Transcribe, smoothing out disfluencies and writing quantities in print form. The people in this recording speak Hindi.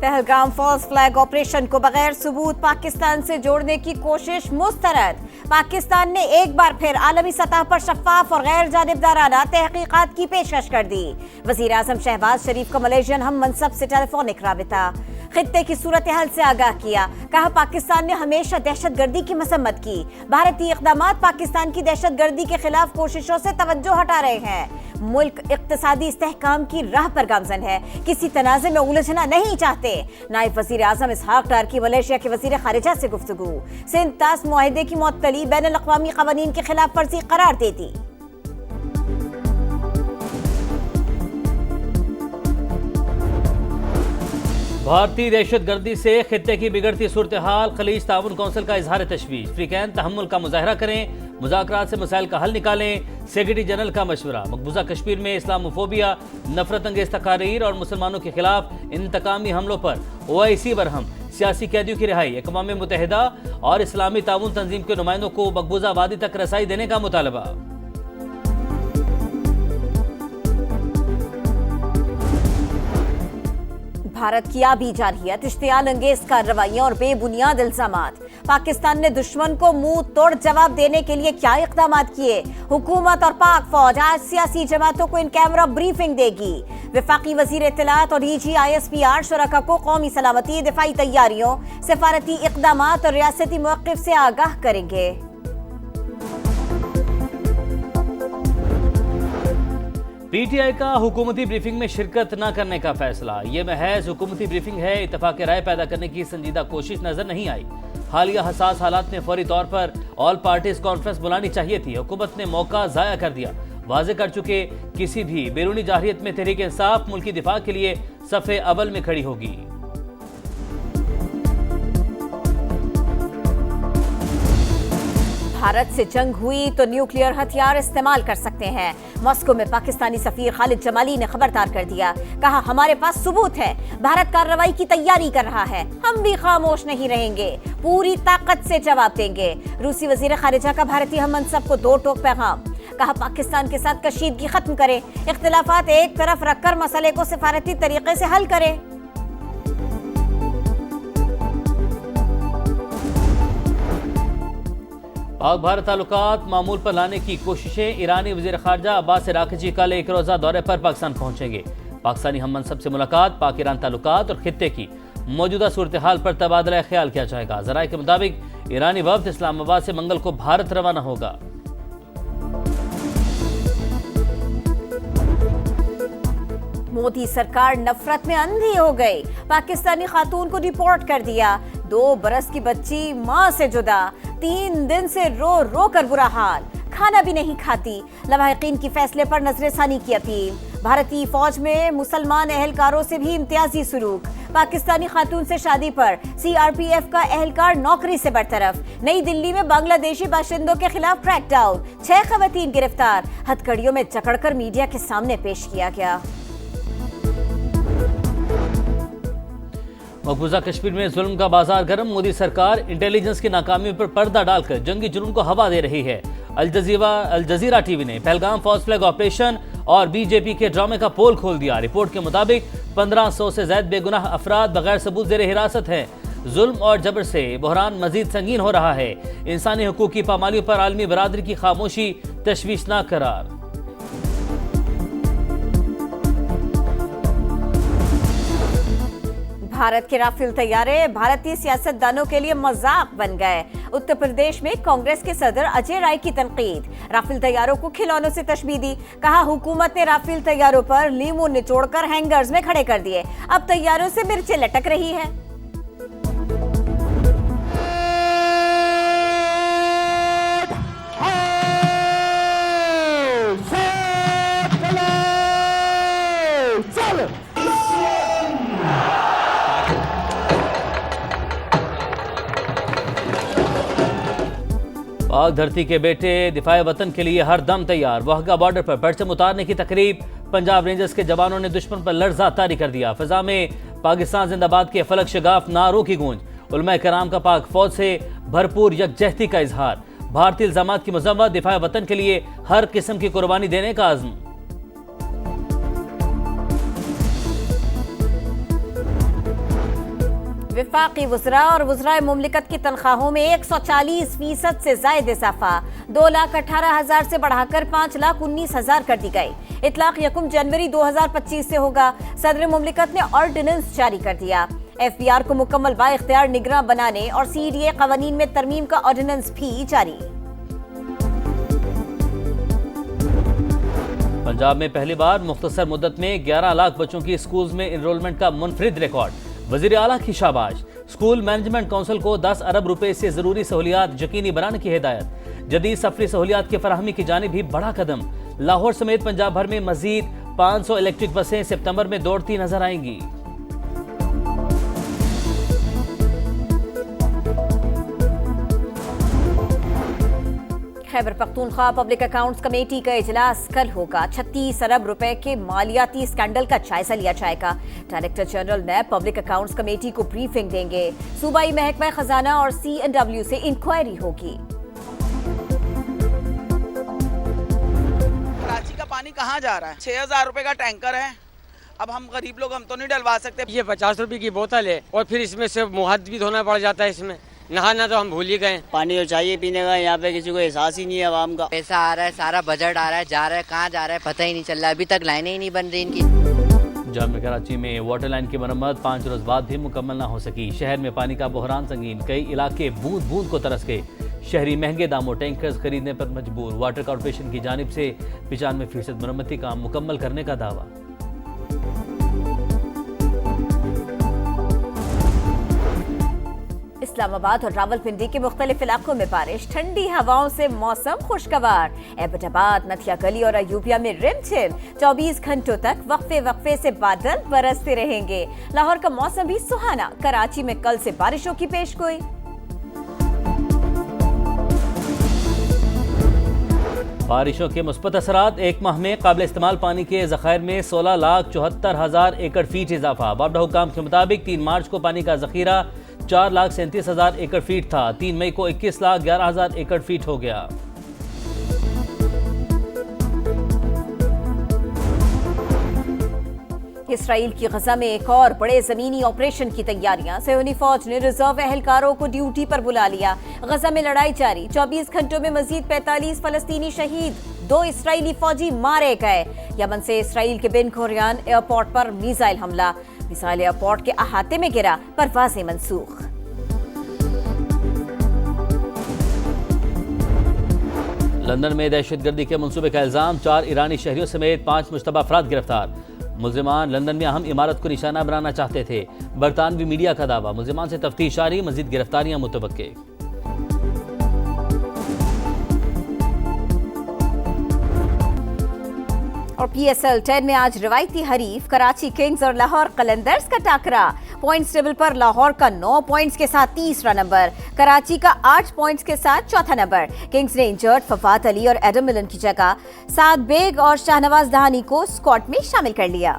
पहलगाम फॉल्स फ्लैग ऑपरेशन को बगैर सबूत पाकिस्तान से जोड़ने की कोशिश मुस्तरद। पाकिस्तान ने एक बार फिर आलमी सतह पर शफाफ और गैर जानिबदाराना तहकीकात की पेशकश कर दी। वजीर आजम शहबाज शरीफ का मलेशियन हम मनसब से टेलीफोनिक राबिता। खित्ते की सूरत हाल से आगाह किया। कहा पाकिस्तान ने हमेशा दहशतगर्दी की मसम्मत की। भारतीय इक़दामात पाकिस्तान की दहशतगर्दी के खिलाफ कोशिशों से तवज्जो हटा रहे हैं। मुल्क इक़्तिसादी इस्तेहकाम की राह पर गामजन है, किसी तनाज़े में उलझना नहीं चाहते। नायब वज़ीर आज़म इसहाक डार की मलेशिया के वज़ीर ख़ारिजा से गुफ्तगू। सिंध तास मुआहिदे की मुअत्तली बैनुल-अक़वामी क़वानीन की खिलाफ वर्जी करार देती। भारतीय दहशतगर्दी से खित्ते की बिगड़ती सूरत हाल, खलीज ताउन कौंसिल का इजहार तशवीश। फ्रीकैन तहम्मुल का मुजाहरा करें, मुज़ाकरात से मसाइल का हल निकालें। सेक्रेटरी जनरल का मशवरा। मकबूजा कश्मीर में इस्लामोफोबिया, नफरत अंगेज तकारीर और मुसलमानों के खिलाफ इंतकामी हमलों पर OIC बरहम। सियासी कैदियों की रिहाई। अक़वाम मुत्तहिदा और इस्लामी ताउन तंजीम के नुमाइंदों को मकबूजा वादी तक रसाई देने का मुतालबा। भारत की आबी जारहियत, इश्तियाल अंगेज कार्रवाइयां और बेबुनियाद इल्जामात। पाकिस्तान ने दुश्मन को मुंह तोड़ जवाब देने के लिए क्या इक़दामात किए? हुकूमत और पाक फौज आज सियासी जमातों को इन कैमरा ब्रीफिंग देगी। वफाकी वजीर इत्तलात और DG ISPR शुरका को कौमी सलामती, दिफाई तैयारियों, सफारती इक़दामात और रियासती मौक़िफ़ से आगाह करेंगे। PTI का हुकूमती ब्रीफिंग में शिरकत न करने का फैसला। ये महज हुकूमती ब्रीफिंग है, इत्तफाक राय पैदा करने की संजीदा कोशिश नजर नहीं आई। हालिया हसास हालात में फौरी तौर पर ऑल पार्टीज कॉन्फ्रेंस बुलानी चाहिए थी। हुकूमत ने मौका जाया कर दिया। वाज़े कर चुके किसी भी बैरूनी जारहियत में तहरीक इंसाफ मुल्की दिफा के लिए सफ़े अव्वल में खड़ी होगी। भारत से जंग हुई तो न्यूक्लियर हथियार इस्तेमाल कर सकते हैं। मॉस्को में पाकिस्तानी सफीर खालिद जमाली ने खबरदार कर दिया। कहा हमारे पास सबूत है, भारत कार्रवाई की तैयारी कर रहा है, हम भी खामोश नहीं रहेंगे, पूरी ताकत से जवाब देंगे। रूसी वजीर खारिजा का भारतीय हम मनसब को 2 टोक पैगाम। कहा पाकिस्तान के साथ कशीदगी खत्म करें, इख्तिलाफात एक तरफ रखकर मसले को सिफारती तरीके से हल करें। पाक भारत ताल्लुकात मामूल पर लाने की कोशिशें। ईरानी वज़ीर ख़ारजा अब्बास अराक़ची कल एक रोज़ा दौरे पर पाकिस्तान पहुंचेंगे। पाकिस्तानी हम मनसब से मुलाकात, पाक ईरान ताल्लुकात और खित्ते की मौजूदा सूरत हाल पर तबादला ख्याल किया जाएगा। ज़राए के मुताबिक ईरानी वफ़द इस्लामाबाद से मंगल को भारत रवाना होगा। मोदी सरकार नफरत में अंधी हो गई। पाकिस्तानी खातून को डिपोर्ट कर दिया। 2 बरस की बच्ची मां से जुदा, 3 दिन से रो रो कर बुरा हाल, खाना भी नहीं खाती। लवाहिकीन की फैसले पर नजरसानी की अपील। भारतीय फौज में मुसलमान एहलकारों से भी इम्तियाजी सुलूक। पाकिस्तानी खातून से शादी पर CRPF का एहलकार नौकरी से बरतरफ। नई दिल्ली में बांग्लादेशी बाशिंदों के खिलाफ क्रैकडाउन, 6 खवातीन गिरफ्तार। हथकड़ियों में जकड़कर मीडिया के सामने पेश किया गया। मकबूजा कश्मीर में जुल्म का बाजार गर्म। मोदी सरकार इंटेलिजेंस की नाकामी पर पर्दा डालकर जंगी जुनून को हवा दे रही है। अल जजीरा TV ने पहलगाम फॉल्स फ्लैग ऑपरेशन और BJP के ड्रामे का पोल खोल दिया। रिपोर्ट के मुताबिक 1500 से ज्यादा बेगुनाह अफराद बगैर सबूत ज़ेर हिरासत हैं। जुल्म और जबर से बहरान मजीद संगीन हो रहा है। इंसानी हुकूक की पामालियों पर आलमी बरादरी की खामोशी तशवीशनाक करार। भारत के राफेल तैयारे भारतीय सियासतदानों के लिए मजाक बन गए। उत्तर प्रदेश में कांग्रेस के सदर अजय राय की तनकीद। राफेल तैयारों को खिलौनों से तशबीह दी। कहा हुकूमत ने राफेल तैयारों पर लीमू निचोड़कर हैंगर्स में खड़े कर दिए, अब तैयारों से मिर्चें लटक रही है। पाक धरती के बेटे दिफाए वतन के लिए हर दम तैयार। वहगा बॉर्डर पर परचम उतारने की तकरीब। पंजाब रेंजर्स के जवानों ने दुश्मन पर लर्जा तारी कर दिया। फिजा में पाकिस्तान जिंदाबाद के फलक शगाफ नारों की गूंज। उलमाए कराम का पाक फौज से भरपूर यकजहती का इजहार। भारतीय इल्जामात की मजम्मत। दिफाए वतन के लिए हर किस्म की कुर्बानी देने का आज़म। वफाकी वज़रा और वज़राए मुमलिकत की तनख्वाहों में 140% से ज़ायद इजाफा 2,18,000 से बढ़ाकर 5,19,000 कर दी गई। इतलाक 1 जनवरी 2025 से होगा। सदर मुमलिकत ने ऑर्डिनेंस जारी कर दिया। FBR को मुकम्मल बाइख्तियार निगरां बनाने और CDA कवानीन में तरमीम का ऑर्डिनेंस भी जारी। पंजाब में पहली बार मुख्तसर मुद्दत में 11 लाख बच्चों की स्कूल्स में इनरोलमेंट का मुनफरिद रिकॉर्ड। वज़ीर आला की शाबाश। स्कूल मैनेजमेंट काउंसिल को 10 अरब रुपए से जरूरी सहूलियात यकीनी बनाने की हिदायत। जदीद सफरी सहूलियात की फराहमी की जानिब भी बड़ा कदम। लाहौर समेत पंजाब भर में मजीद 500 इलेक्ट्रिक बसें सितंबर में दौड़ती नजर आएंगी। Khyber Pakhtunkhwa public accounts committee का इजलास कल होगा। 36 अरब रुपए के मालियाती स्कैंडल का जायजा लिया जाएगा। डायरेक्टर जनरल नैब पब्लिक अकाउंट्स कमेटी को ब्रीफिंग देंगे। सूबाई महकमा खजाना और C&W से इंक्वायरी होगी। कराची का पानी कहाँ जा रहा है? 6,000 रुपए का टैंकर है। अब हम गरीब लोग हम तो नहीं डलवा सकते। ये 50 रुपए की बोतल है और फिर इसमें से मुंह हाथ भी धोना पड़ जाता है। इसमें नहाना तो हम भूल ही गए। पानी जो चाहिए पीने का यहाँ पे किसी को एहसास ही नहीं है आवाम का। पैसा आ रहा है, सारा बजट आ रहा है, जा रहा है, कहाँ जा रहा है पता ही नहीं चल रहा है। अभी तक लाइनें ही नहीं बन रही इनकी। जाम कराची में वाटर लाइन की मरम्मत 5 रोज बाद भी मुकम्मल न हो सकी। शहर में पानी का बहरान संगीन। कई इलाके बूंद बूंद को तरस गए। शहरी महंगे दामों टैंकर्स खरीदने पर मजबूर। वाटर कॉर्पोरेशन की जानिब से 95% मरम्मती काम मुकम्मल करने का दावा। इस्लामाबाद और रावलपिंडी के मुख्तलिफ इलाकों में बारिश। ठंडी हवाओं से मौसम खुशगवार। एबटाबाद, नथिया गली और अयूबिया में रिमझिम। 24 घंटों तक वक्फे वक्फे से बादल बरसते रहेंगे। लाहौर का मौसम भी सुहाना। कराची में कल से बारिशों की पेशगोई। बारिशों के मुस्बत असरात। एक माह में काबिल इस्तेमाल पानी के ज़खायर में 16,74,000 एकड़ फीट इजाफा। बाबडा हुकाम के मुताबिक 3 मार्च को पानी का जखीरा 4,37,000 एकड़ फीट था। 3 मई को 21,11,000 एकड़ फीट हो गया। इसराइल की गजा में एक और बड़े जमीनी ऑपरेशन की तैयारियां। सेहूनी फौज ने रिजर्व एहलकारों को ड्यूटी पर बुला लिया। गजा में लड़ाई जारी। 24 घंटों में मजीद 45 फलस्तीनी शहीद। 2 इसराइली फौजी मारे गए। यमन से इसराइल के बिन गुरियन एयरपोर्ट पर मिसाइल हमला। मिसाइल एयरपोर्ट के अहाते में गिरा। परवाजें मंसूख। लंदन में दहशतगर्दी के मंसूबे का इल्जाम। 4 ईरानी शहरियों समेत 5 मुश्तबा अफराद गिरफ्तार। मुल्जिमान लंदन में अहम इमारत को निशाना बनाना चाहते थे। बरतानवी मीडिया का दावा। मुल्जिमान से तफ्तीश जारी। मजीद गिरफ्तारियां मुतवक्के। और PSL 10 में आज रिवायती हरीफ कराची किंग्स और लाहौर कलंदर्स का टाकरा। पॉइंट्स टेबल पर लाहौर का 9 पॉइंट्स के साथ तीसरा नंबर, कराची का 8 पॉइंट्स के साथ चौथा नंबर। किंग्स ने इंजर्ड फफात अली और एडम मिलन की जगह साद बेग और शाहनवाज दहानी को स्क्वाड में शामिल कर लिया।